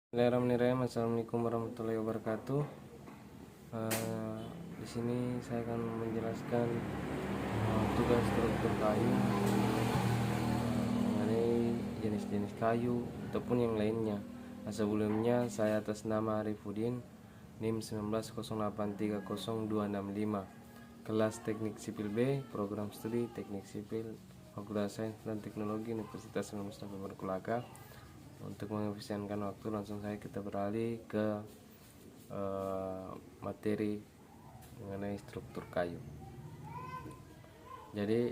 Bismillahirrahmanirrahim. Assalamualaikum warahmatullahi wabarakatuh. Di sini saya akan menjelaskan tugas struktur kayu, mengenai jenis-jenis kayu ataupun yang lainnya. Sebelumnya saya atas nama Arifudin, NIM 1908300265, kelas Teknik Sipil B, program studi Teknik Sipil, Fakultas Sains dan Teknologi Universitas Mustafa Berkulaka. Untuk mengefisienkan waktu, langsung saja kita beralih ke materi mengenai struktur kayu. Jadi,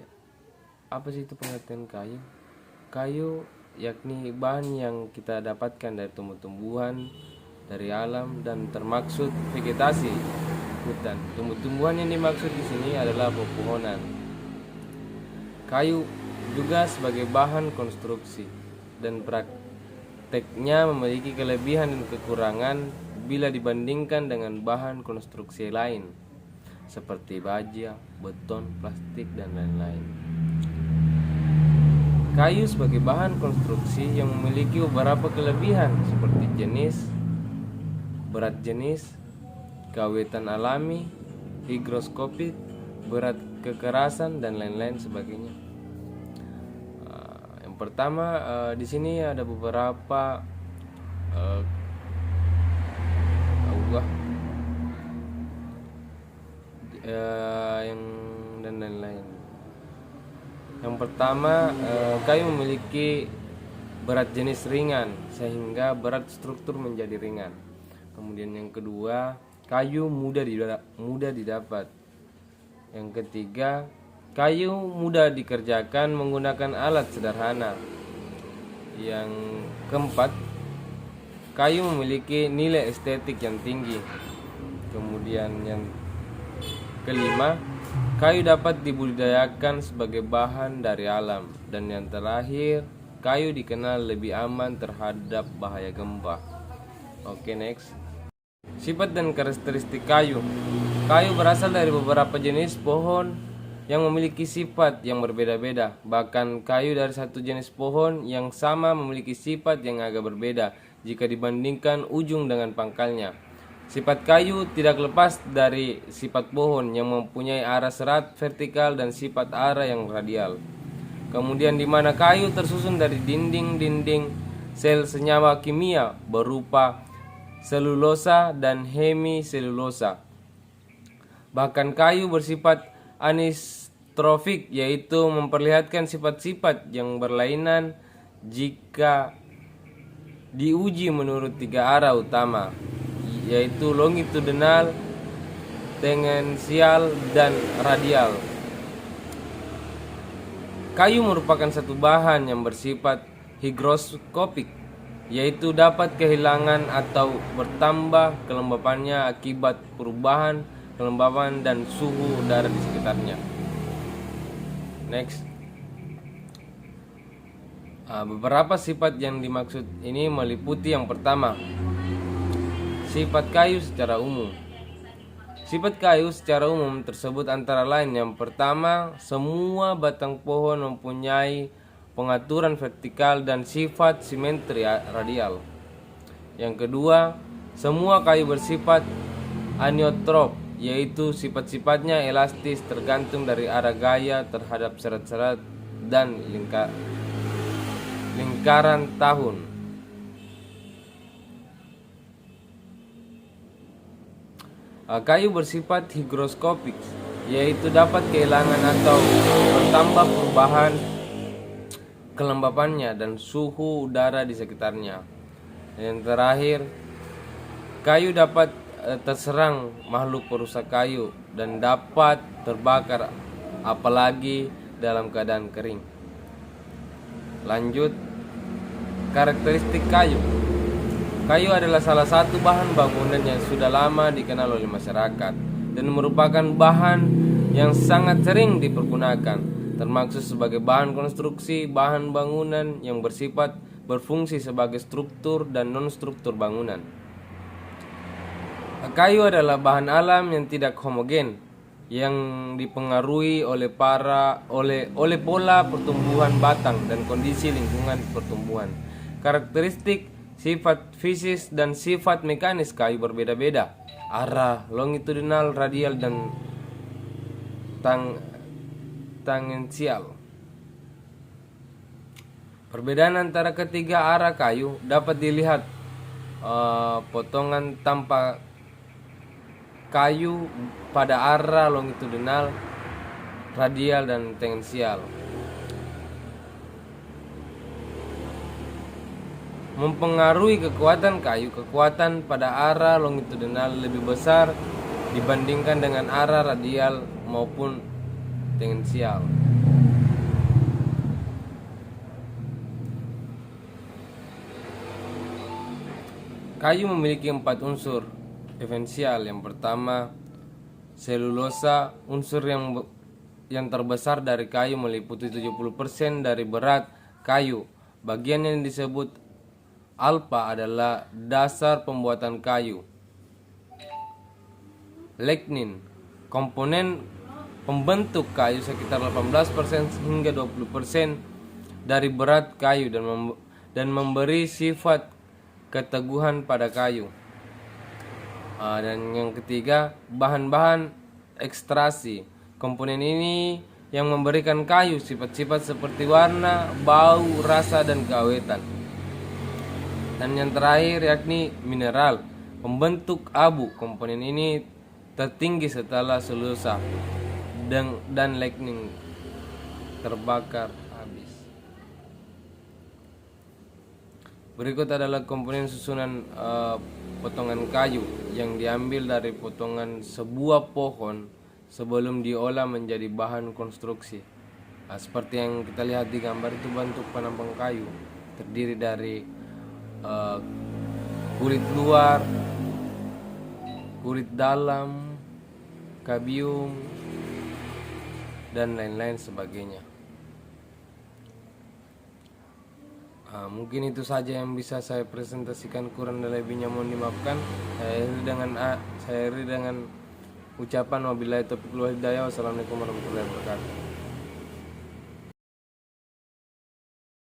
apa sih itu pengertian kayu? Kayu yakni bahan yang kita dapatkan dari tumbuh-tumbuhan, dari alam, dan termaksud vegetasi hutan. Tumbuh-tumbuhan yang dimaksud di sini adalah pepohonan. Kayu juga sebagai bahan konstruksi dan prakteknya memiliki kelebihan dan kekurangan bila dibandingkan dengan bahan konstruksi lain seperti baja, beton, plastik, dan lain-lain. Kayu sebagai bahan konstruksi yang memiliki beberapa kelebihan seperti jenis, berat jenis, keawetan alami, higroskopik, berat kekerasan, dan lain-lain sebagainya. Yang pertama, di sini ada beberapa yang dan lain-lain. Yang pertama, kayu memiliki berat jenis ringan sehingga berat struktur menjadi ringan. Kemudian yang kedua, kayu mudah didapat. Yang ketiga, kayu mudah dikerjakan menggunakan alat sederhana. Yang keempat, kayu memiliki nilai estetik yang tinggi. Kemudian yang kelima, kayu dapat dibudidayakan sebagai bahan dari alam. Dan yang terakhir, kayu dikenal lebih aman terhadap bahaya gempa. Oke, next. Sifat dan karakteristik kayu. Kayu berasal dari beberapa jenis pohon yang memiliki sifat yang berbeda-beda. Bahkan kayu dari satu jenis pohon yang sama memiliki sifat yang agak berbeda jika dibandingkan ujung dengan pangkalnya. Sifat kayu tidak lepas dari sifat pohon yang mempunyai arah serat vertikal dan sifat arah yang radial. Kemudian di mana kayu tersusun dari dinding-dinding sel senyawa kimia berupa selulosa dan hemiselulosa. Bahkan kayu bersifat anistrofik, yaitu memperlihatkan sifat-sifat yang berlainan jika diuji menurut tiga arah utama, yaitu longitudinal, tangensial, dan radial. Kayu merupakan satu bahan yang bersifat higroskopik, yaitu dapat kehilangan atau bertambah kelembapannya akibat perubahan kelembapan dan suhu udara di sekitarnya. Next. Beberapa sifat yang dimaksud ini meliputi yang pertama, sifat kayu secara umum. Sifat kayu secara umum tersebut antara lain: yang pertama, semua batang pohon mempunyai pengaturan vertikal dan sifat simetri radial. Yang kedua, semua kayu bersifat aniotrop, yaitu sifat-sifatnya elastis tergantung dari arah gaya terhadap serat-serat dan lingkaran tahun. Kayu bersifat higroskopik, yaitu dapat kehilangan atau bertambah perubahan kelembapannya dan suhu udara di sekitarnya. Yang terakhir, kayu dapat terserang makhluk perusak kayu dan dapat terbakar apalagi dalam keadaan kering. Lanjut, karakteristik kayu. Kayu adalah salah satu bahan bangunan yang sudah lama dikenal oleh masyarakat dan merupakan bahan yang sangat sering dipergunakan, termasuk sebagai bahan konstruksi, bahan bangunan yang bersifat berfungsi sebagai struktur dan non-struktur bangunan. Kayu adalah bahan alam yang tidak homogen, yang dipengaruhi oleh pola pertumbuhan batang dan kondisi lingkungan pertumbuhan. Karakteristik Sifat fisik dan sifat mekanis kayu berbeda-beda. Arah, longitudinal, radial, dan tangensial. Perbedaan antara ketiga arah kayu dapat dilihat potongan tanpa kayu pada arah longitudinal, radial, dan tangensial. Mempengaruhi kekuatan kayu, kekuatan pada arah longitudinal lebih besar dibandingkan dengan arah radial maupun tangensial. Kayu memiliki 4 unsur esensial. Yang pertama, selulosa. Unsur yang terbesar dari kayu meliputi 70% dari berat kayu. Bagian yang disebut alfa adalah dasar pembuatan kayu. Lignin, komponen pembentuk kayu sekitar 18% hingga 20% dari berat kayu dan memberi sifat keteguhan pada kayu. Dan yang ketiga, bahan-bahan ekstraksi. Komponen ini yang memberikan kayu sifat-sifat seperti warna, bau, rasa, dan keawetan. Dan yang terakhir yakni mineral, pembentuk abu. Komponen ini tertinggi setelah selulosa dan lignin terbakar habis. Berikut adalah komponen susunan potongan kayu yang diambil dari potongan sebuah pohon sebelum diolah menjadi bahan konstruksi. Seperti yang kita lihat di gambar itu, bentuk penampang kayu terdiri dari kulit luar, kulit dalam, kabium, dan lain-lain sebagainya. Mungkin itu saja yang bisa saya presentasikan, kurang dan lebihnya mohon dimaafkan. Saya akhiri dengan ucapan wabillahi taufiq wal hidayah. Wassalamualaikum warahmatullahi wabarakatuh.